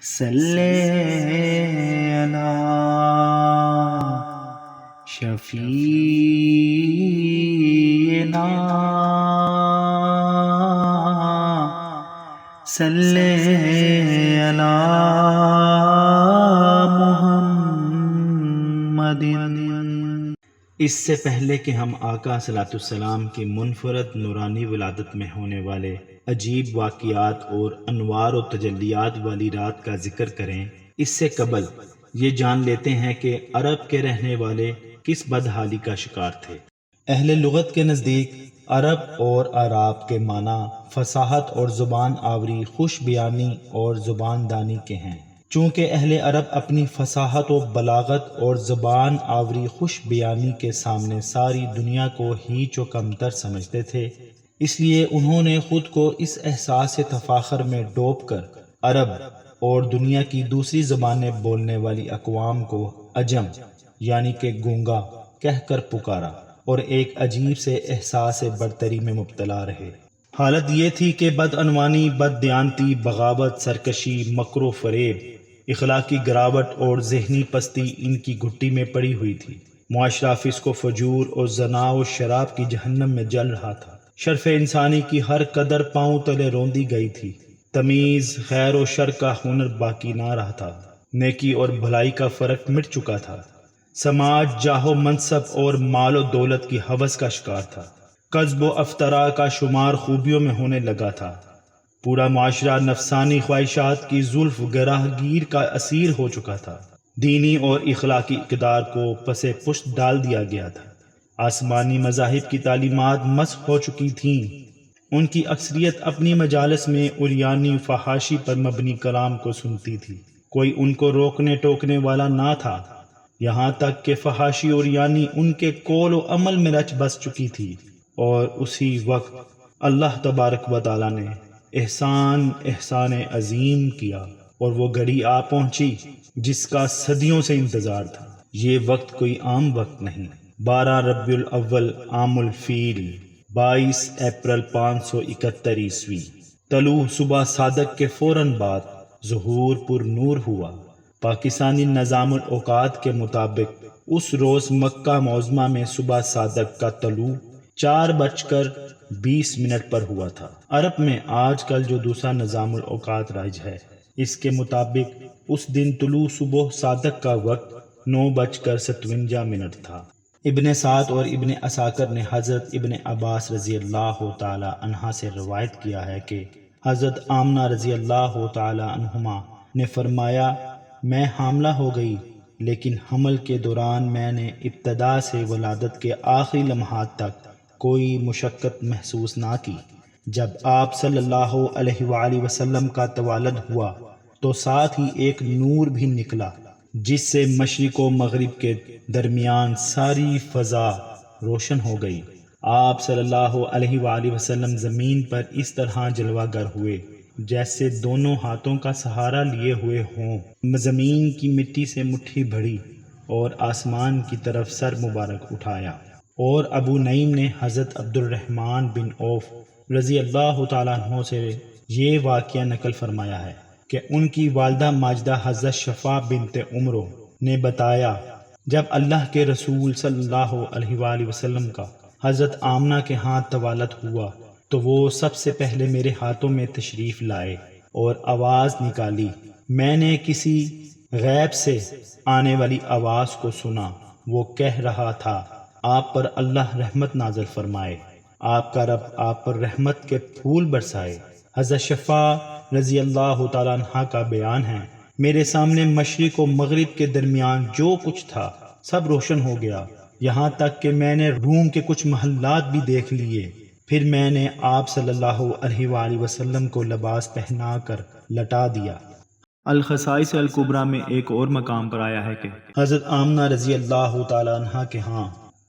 صلی علی شفیعنا صلی علی محمد۔ اس سے پہلے کہ ہم آقا صلی اللہ علیہ وسلم کی منفرد نورانی ولادت میں ہونے والے عجیب واقعات اور انوار و تجلیات والی رات کا ذکر کریں، اس سے قبل یہ جان لیتے ہیں کہ عرب کے رہنے والے کس بدحالی کا شکار تھے۔ اہل لغت کے نزدیک عرب اور اعراب کے معنی فصاحت اور زبان آوری، خوش بیانی اور زبان دانی کے ہیں۔ چونکہ اہل عرب اپنی فصاحت و بلاغت اور زبان آوری خوش بیانی کے سامنے ساری دنیا کو ہیچ و کمتر سمجھتے تھے، اس لیے انہوں نے خود کو اس احساس تفاخر میں ڈوب کر عرب اور دنیا کی دوسری زبانیں بولنے والی اقوام کو عجم یعنی کہ گونگا کہہ کر پکارا اور ایک عجیب سے احساس برتری میں مبتلا رہے۔ حالت یہ تھی کہ بدعنوانی، بددیانتی، بغاوت، سرکشی، مکر و فریب، اخلاقی گراوٹ اور ذہنی پستی ان کی گھٹی میں پڑی ہوئی تھی۔ معاشرہ فسق و فجور اور زنا و شراب کی جہنم میں جل رہا تھا۔ شرف انسانی کی ہر قدر پاؤں تلے روندی گئی تھی۔ تمیز، خیر و شر کا ہنر باقی نہ رہا تھا۔ نیکی اور بھلائی کا فرق مٹ چکا تھا۔ سماج جاہ و منصب اور مال و دولت کی ہوس کا شکار تھا۔ کذب و افطرا کا شمار خوبیوں میں ہونے لگا تھا۔ پورا معاشرہ نفسانی خواہشات کی زلف گراہ گیر کا اسیر ہو چکا تھا۔ دینی اور اخلاقی اقدار کو پس پشت ڈال دیا گیا تھا۔ آسمانی مذاہب کی تعلیمات مسخ ہو چکی تھیں۔ ان کی اکثریت اپنی مجالس میں عریانی فحاشی پر مبنی کلام کو سنتی تھی۔ کوئی ان کو روکنے ٹوکنے والا نہ تھا، یہاں تک کہ فحاشی عریانی ان کے قول و عمل میں رچ بس چکی تھی۔ اور اسی وقت اللہ تبارک و تعالی نے احسان عظیم کیا اور وہ گھڑی آ پہنچی جس کا صدیوں سے انتظار تھا۔ یہ وقت کوئی عام وقت نہیں۔ 12 ربیع الاول عام الفیل، 22 اپریل 571 عیسوی، طلوع صبح صادق کے فوراً بعد ظہور پر نور ہوا۔ پاکستانی نظام الاوقات کے مطابق اس روز مکہ معظمہ میں صبح صادق کا طلوع 4:20 پر ہوا تھا۔ عرب میں آج کل جو دوسرا نظام الاوقات رائج ہے، اس کے مطابق اس دن طلوع صبح صادق کا وقت 9:57 تھا۔ ابن سعد اور ابن عساکر نے حضرت ابن عباس رضی اللہ تعالی عنہ سے روایت کیا ہے کہ حضرت آمنہ رضی اللہ تعالی عنہما نے فرمایا، میں حاملہ ہو گئی، لیکن حمل کے دوران میں نے ابتدا سے ولادت کے آخری لمحات تک کوئی مشقت محسوس نہ کی۔ جب آپ صلی اللہ علیہ وآلہ وسلم کا تولد ہوا تو ساتھ ہی ایک نور بھی نکلا جس سے مشرق و مغرب کے درمیان ساری فضا روشن ہو گئی۔ آپ صلی اللہ علیہ وآلہ وسلم زمین پر اس طرح جلوہ گر ہوئے جیسے دونوں ہاتھوں کا سہارا لیے ہوئے ہوں۔ زمین کی مٹی سے مٹھی بھری اور آسمان کی طرف سر مبارک اٹھایا۔ اور ابو نعیم نے حضرت عبد الرحمن بن عوف رضی اللہ تعالیٰ عنہ سے یہ واقعہ نقل فرمایا ہے کہ ان کی والدہ ماجدہ حضرت شفا بنت عمرو نے بتایا، جب اللہ کے رسول صلی اللہ علیہ وآلہ وسلم کا حضرت آمنہ کے ہاتھ تولد ہوا تو وہ سب سے پہلے میرے ہاتھوں میں تشریف لائے اور آواز نکالی۔ میں نے کسی غیب سے آنے والی آواز کو سنا، وہ کہہ رہا تھا، آپ پر اللہ رحمت نازل فرمائے، آپ کا رب آپ پر رحمت کے پھول برسائے۔ حضرت شفا رضی اللہ تعالیٰ عنہ کا بیان ہے، میرے سامنے مشرق و مغرب کے درمیان جو کچھ تھا سب روشن ہو گیا، یہاں تک کہ میں نے روم کے کچھ محلات بھی دیکھ لیے۔ پھر میں نے آپ صلی اللہ علیہ وآلہ وسلم کو لباس پہنا کر لٹا دیا۔ الخصائص الکبریٰ میں ایک اور مقام پر آیا ہے کہ حضرت آمنہ رضی اللہ تعالیٰ عنہ کے ہاں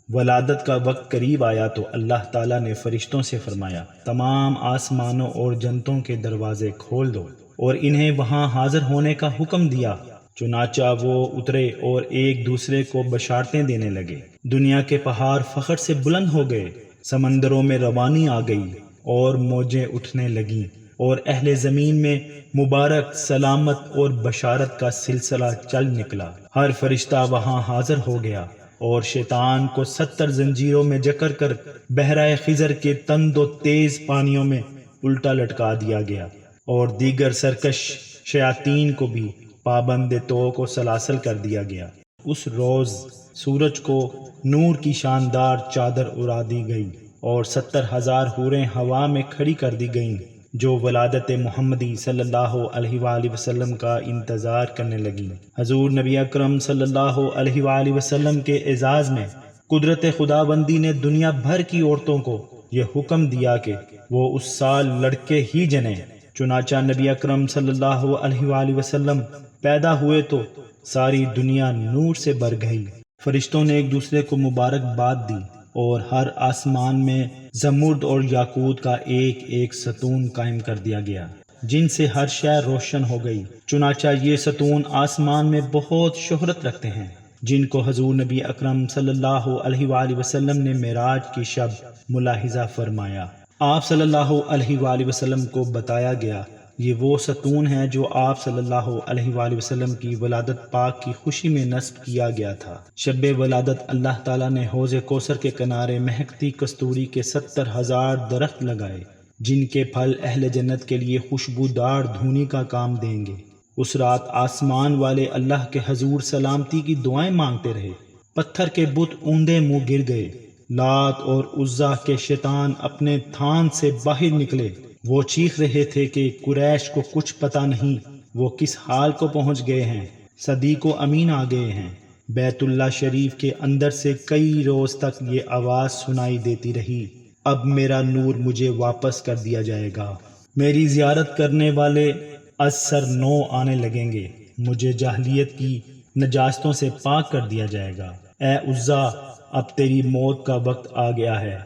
ولادت کا وقت قریب آیا تو اللہ تعالیٰ نے فرشتوں سے فرمایا، تمام آسمانوں اور جنتوں کے دروازے کھول دو اور انہیں وہاں حاضر ہونے کا حکم دیا۔ چنانچہ وہ اترے اور ایک دوسرے کو بشارتیں دینے لگے۔ دنیا کے پہاڑ فخر سے بلند ہو گئے، سمندروں میں روانی آ گئی اور موجیں اٹھنے لگیں۔ اور اہل زمین میں مبارک سلامت اور بشارت کا سلسلہ چل نکلا۔ ہر فرشتہ وہاں حاضر ہو گیا اور شیطان کو 70 زنجیروں میں جکڑ کر بحرہ خضر کے تند و تیز پانیوں میں الٹا لٹکا دیا گیا، اور دیگر سرکش شیاطین کو بھی پابند طوق و سلاسل کر دیا گیا۔ اس روز سورج کو نور کی شاندار چادر اڑا دی گئی اور 70,000 حوریں ہوا میں کھڑی کر دی گئیں جو ولادت محمدی صلی اللہ علیہ وآلہ وسلم کا انتظار کرنے لگیں۔ حضور نبی اکرم صلی اللہ علیہ وآلہ وسلم کے اعزاز میں قدرت خداوندی نے دنیا بھر کی عورتوں کو یہ حکم دیا کہ وہ اس سال لڑکے ہی جنیں۔ چنانچہ نبی اکرم صلی اللہ علیہ وآلہ وسلم پیدا ہوئے تو ساری دنیا نور سے بھر گئی۔ فرشتوں نے ایک دوسرے کو مبارکباد دی اور ہر آسمان میں زمرد اور یاقوت کا ایک ایک ستون قائم کر دیا گیا جن سے ہر شے روشن ہو گئی۔ چنانچہ یہ ستون آسمان میں بہت شہرت رکھتے ہیں جن کو حضور نبی اکرم صلی اللہ علیہ وآلہ وسلم نے معراج کی شب ملاحظہ فرمایا۔ آپ صلی اللہ علیہ وآلہ وسلم کو بتایا گیا یہ وہ ستون ہے جو آپ صلی اللہ علیہ وآلہ وسلم کی ولادت پاک کی خوشی میں نصب کیا گیا تھا۔ شب ولادت اللہ تعالیٰ نے حوض کوثر کے کنارے مہکتی کستوری کے 70,000 درخت لگائے جن کے پھل اہل جنت کے لیے خوشبودار دھونی کا کام دیں گے۔ اس رات آسمان والے اللہ کے حضور سلامتی کی دعائیں مانگتے رہے۔ پتھر کے بت اوندے منہ گر گئے۔ لات اور عزا کے شیطان اپنے تھان سے باہر نکلے۔ وہ چیخ رہے تھے کہ قریش کو کچھ پتہ نہیں وہ کس حال کو پہنچ گئے ہیں، صدیق و امین آ گئے ہیں۔ بیت اللہ شریف کے اندر سے کئی روز تک یہ آواز سنائی دیتی رہی، اب میرا نور مجھے واپس کر دیا جائے گا، میری زیارت کرنے والے از سر نو آنے لگیں گے، مجھے جاہلیت کی نجاستوں سے پاک کر دیا جائے گا۔ اے عزا، اب تیری موت کا وقت آ گیا ہے۔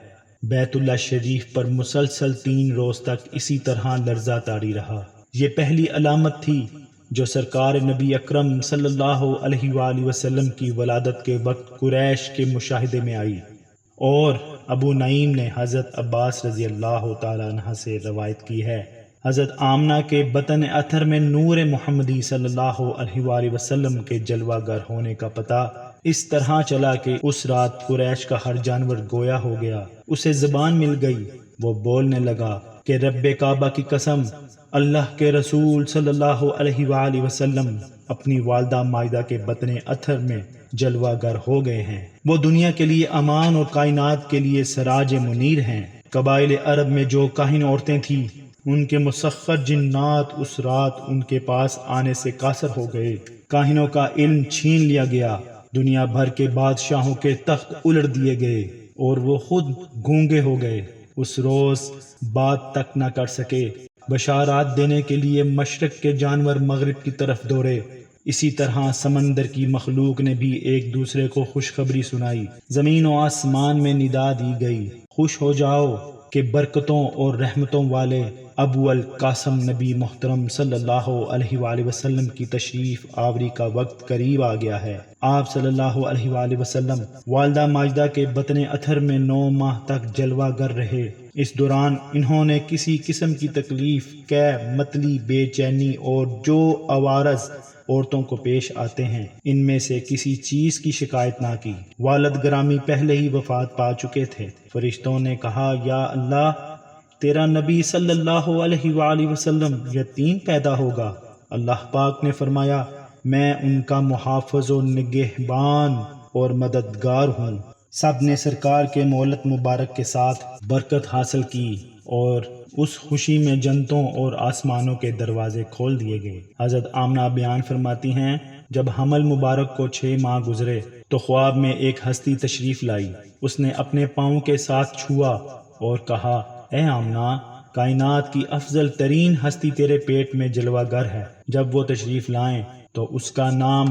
بیت اللہ شریف پر مسلسل 3 روز تک اسی طرح لرزہ طاری رہا۔ یہ پہلی علامت تھی جو سرکار نبی اکرم صلی اللہ علیہ وآلہ وسلم کی ولادت کے وقت قریش کے مشاہدے میں آئی، اور ابو نعیم نے حضرت عباس رضی اللہ تعالیٰ عنہ سے روایت کی ہے۔ حضرت آمنہ کے بطن اطہر میں نور محمدی صلی اللہ علیہ وآلہ وسلم کے جلوہ گر ہونے کا پتہ اس طرح چلا کہ اس رات قریش کا ہر جانور گویا ہو گیا، اسے زبان مل گئی، وہ بولنے لگا کہ رب کعبہ کی قسم، اللہ کے رسول صلی اللہ علیہ وآلہ وسلم اپنی والدہ مائدہ کے بطن اطہر میں جلوہ گر ہو گئے ہیں، وہ دنیا کے لیے امان اور کائنات کے لیے سراج منیر ہیں۔ قبائل عرب میں جو کاہن عورتیں تھیں ان کے مسخر جنات اس رات ان کے پاس آنے سے قاصر ہو گئے، کاہنوں کا علم چھین لیا گیا، دنیا بھر کے بادشاہوں کے تخت الٹ دیے گئے اور وہ خود گونگے ہو گئے، اس روز بات تک نہ کر سکے۔ بشارات دینے کے لیے مشرق کے جانور مغرب کی طرف دوڑے، اسی طرح سمندر کی مخلوق نے بھی ایک دوسرے کو خوشخبری سنائی، زمین و آسمان میں ندا دی گئی، خوش ہو جاؤ کہ برکتوں اور رحمتوں والے ابو القاسم نبی محترم صلی اللہ علیہ وآلہ وسلم کی تشریف آوری کا وقت قریب آ گیا ہے۔ آپ صلی اللہ علیہ وآلہ وسلم والدہ ماجدہ کے بطن اطہر میں 9 ماہ تک جلوہ گر رہے۔ اس دوران انہوں نے کسی قسم کی تکلیف، قے، متلی، بے چینی اور جو عوارض عورتوں کو پیش آتے ہیں ان میں سے کسی چیز کی شکایت نہ کی۔ والد گرامی پہلے ہی وفات پا چکے تھے۔ فرشتوں نے کہا، یا اللہ، تیرا نبی صلی اللہ علیہ وآلہ وسلم یتیم پیدا ہوگا۔ اللہ پاک نے فرمایا، میں ان کا محافظ و نگہبان اور مددگار ہوں۔ سب نے سرکار کے مولت مبارک کے ساتھ برکت حاصل کی اور اس خوشی میں جنتوں اور آسمانوں کے دروازے کھول دیے گئے۔ حضرت آمنہ بیان فرماتی ہیں، جب حمل مبارک کو 6 ماہ گزرے تو خواب میں ایک ہستی تشریف لائی، اس نے اپنے پاؤں کے ساتھ چھوا اور کہا، اے آمنہ، کائنات کی افضل ترین ہستی تیرے پیٹ میں جلوہ گر ہے، جب وہ تشریف لائیں تو اس کا نام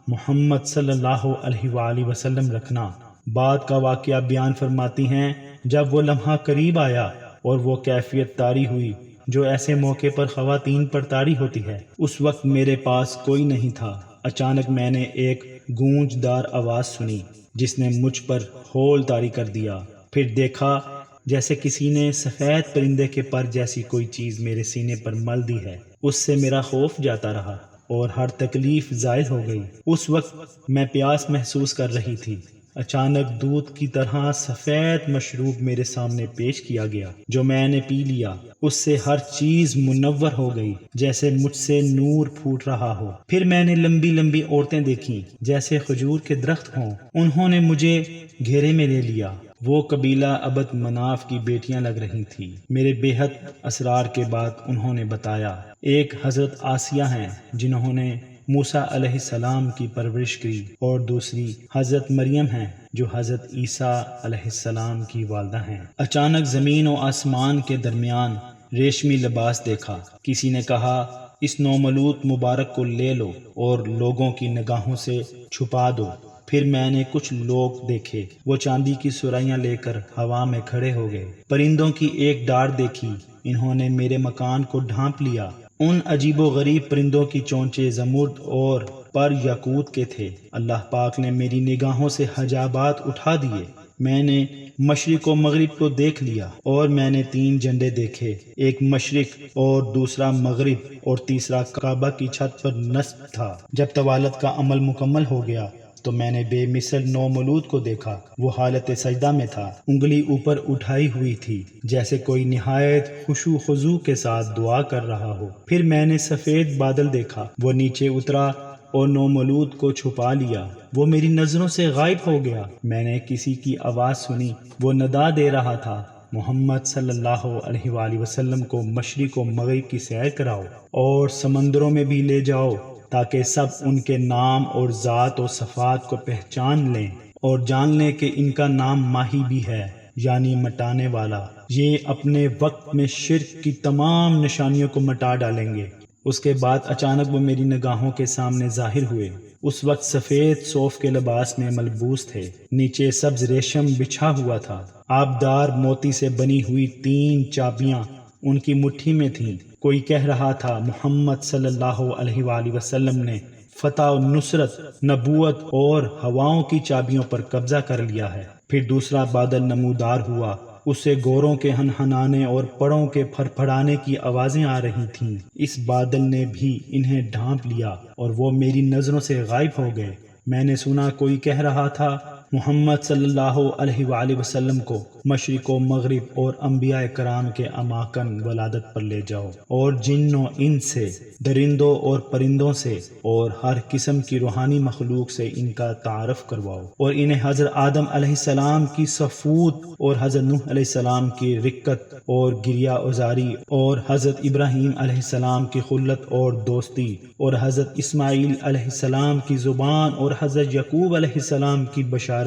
محمد صلی اللہ علیہ وآلہ وسلم رکھنا۔ بعد کا واقعہ بیان فرماتی ہیں، جب وہ لمحہ قریب آیا اور وہ کیفیت طاری ہوئی جو ایسے موقع پر خواتین پر طاری ہوتی ہے، اس وقت میرے پاس کوئی نہیں تھا۔ اچانک میں نے ایک گونجدار آواز سنی جس نے مجھ پر ہول طاری کر دیا، پھر دیکھا جیسے کسی نے سفید پرندے کے پر جیسی کوئی چیز میرے سینے پر مل دی ہے۔ اس سے میرا خوف جاتا رہا اور ہر تکلیف زائل ہو گئی۔ اس وقت میں پیاس محسوس کر رہی تھی۔ اچانک دودھ کی طرح سفید مشروب میرے سامنے پیش کیا گیا جو میں نے پی لیا۔ اس سے ہر چیز منور ہو گئی جیسے مجھ سے نور پھوٹ رہا ہو۔ پھر میں نے لمبی لمبی عورتیں دیکھیں جیسے کھجور کے درخت ہوں۔ انہوں نے مجھے گھیرے میں لے لیا۔ وہ قبیلہ عبد مناف کی بیٹیاں لگ رہی تھیں۔ میرے بے حد اسرار کے بعد انہوں نے بتایا ایک حضرت آسیہ ہیں جنہوں نے موسیٰ علیہ السلام کی پرورش کی، اور دوسری حضرت مریم ہیں جو حضرت عیسیٰ علیہ السلام کی والدہ ہیں۔ اچانک زمین و آسمان کے درمیان ریشمی لباس دیکھا۔ کسی نے کہا اس نومولود مبارک کو لے لو اور لوگوں کی نگاہوں سے چھپا دو۔ پھر میں نے کچھ لوگ دیکھے، وہ چاندی کی سرائیاں لے کر ہوا میں کھڑے ہو گئے۔ پرندوں کی ایک ڈار دیکھی، انہوں نے میرے مکان کو ڈھانپ لیا۔ ان عجیب و غریب پرندوں کی چونچے زمرد اور پر یاقوت کے تھے۔ اللہ پاک نے میری نگاہوں سے حجابات اٹھا دیے۔ میں نے مشرق و مغرب کو دیکھ لیا اور میں نے 3 جھنڈے دیکھے، ایک مشرق اور دوسرا مغرب اور تیسرا کعبہ کی چھت پر نصب تھا۔ جب طوالت کا عمل مکمل ہو گیا تو میں نے بے مثل نومولود کو دیکھا۔ وہ حالت سجدہ میں تھا، انگلی اوپر اٹھائی ہوئی تھی جیسے کوئی نہایت خشوع و خضوع کے ساتھ دعا کر رہا ہو۔ پھر میں نے سفید بادل دیکھا، وہ نیچے اترا اور نومولود کو چھپا لیا۔ وہ میری نظروں سے غائب ہو گیا۔ میں نے کسی کی آواز سنی، وہ ندا دے رہا تھا محمد صلی اللہ علیہ وآلہ وسلم کو مشرق و مغرب کی سیر کراؤ اور سمندروں میں بھی لے جاؤ تاکہ سب ان کے نام اور ذات و صفات کو پہچان لیں اور جان لیں کہ ان کا نام ماہی بھی ہے، یعنی مٹانے والا۔ یہ اپنے وقت میں شرک کی تمام نشانیوں کو مٹا ڈالیں گے۔ اس کے بعد اچانک وہ میری نگاہوں کے سامنے ظاہر ہوئے۔ اس وقت سفید صوف کے لباس میں ملبوس تھے، نیچے سبز ریشم بچھا ہوا تھا۔ آبدار موتی سے بنی ہوئی 3 چابیاں ان کی مٹھی میں تھیں۔ کوئی کہہ رہا تھا محمد صلی اللہ علیہ وآلہ وسلم نے فتح و نصرت، نبوت اور ہواؤں کی چابیوں پر قبضہ کر لیا ہے۔ پھر دوسرا بادل نمودار ہوا، اس سے گوروں کے ہنہنانے اور پڑوں کے پھڑپھڑانے کی آوازیں آ رہی تھیں۔ اس بادل نے بھی انہیں ڈھانپ لیا اور وہ میری نظروں سے غائب ہو گئے۔ میں نے سنا کوئی کہہ رہا تھا محمد صلی اللہ علیہ وآلہ وسلم کو مشرق و مغرب اور انبیاء کرام کے اماکن ولادت پر لے جاؤ اور جن و انس سے، درندوں اور پرندوں سے اور ہر قسم کی روحانی مخلوق سے ان کا تعارف کرواؤ، اور انہیں حضرت آدم علیہ السلام کی صفوت اور حضرت نوح علیہ السلام کی رقت اور گریہ ازاری اور حضرت ابراہیم علیہ السلام کی خلت اور دوستی اور حضرت اسماعیل علیہ السلام کی زبان اور حضرت یعقوب علیہ السلام کی بشارت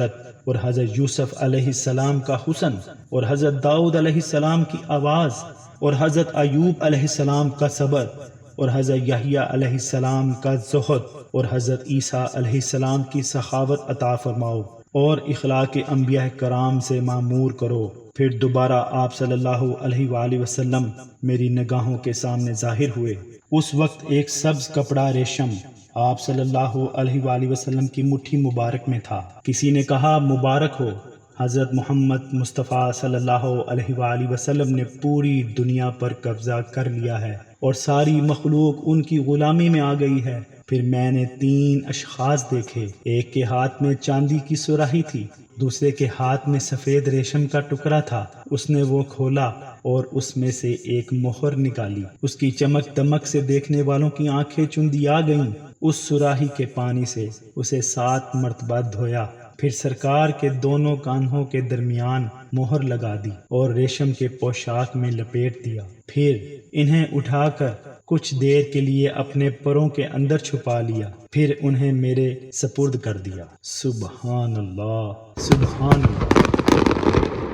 اور حضرت یوسف علیہ السلام کا حسن اور حضرت داؤد علیہ السلام کی آواز اور حضرت ایوب علیہ السلام کا صبر اور حضرت یحییٰ علیہ السلام کا زہد اور حضرت عیسیٰ علیہ السلام کی سخاوت عطا فرماؤ اور اخلاق انبیاء کرام سے معمور کرو۔ پھر دوبارہ آپ صلی اللہ علیہ وآلہ وسلم میری نگاہوں کے سامنے ظاہر ہوئے۔ اس وقت ایک سبز کپڑا ریشم آپ صلی اللہ علیہ وآلہ وسلم کی مٹھی مبارک میں تھا۔ کسی نے کہا مبارک ہو، حضرت محمد مصطفیٰ صلی اللہ علیہ وآلہ وسلم نے پوری دنیا پر قبضہ کر لیا ہے اور ساری مخلوق ان کی غلامی میں آ گئی ہے۔ پھر میں نے 3 اشخاص دیکھے، ایک کے ہاتھ میں چاندی کی سراہی تھی، دوسرے کے ہاتھ میں سفید ریشم کا ٹکڑا تھا۔ اس نے وہ کھولا اور اس میں سے ایک مہر نکالی۔ اس کی چمک دمک سے دیکھنے والوں کی آنکھیں چندیا گئیں۔ اس سراہی کے پانی سے اسے 7 مرتبہ دھویا، پھر سرکار کے دونوں کانھوں کے درمیان مہر لگا دی اور ریشم کے پوشاک میں لپیٹ دیا۔ پھر انہیں اٹھا کر کچھ دیر کے لیے اپنے پروں کے اندر چھپا لیا، پھر انہیں میرے سپرد کر دیا۔ سبحان اللہ، سبحان اللہ۔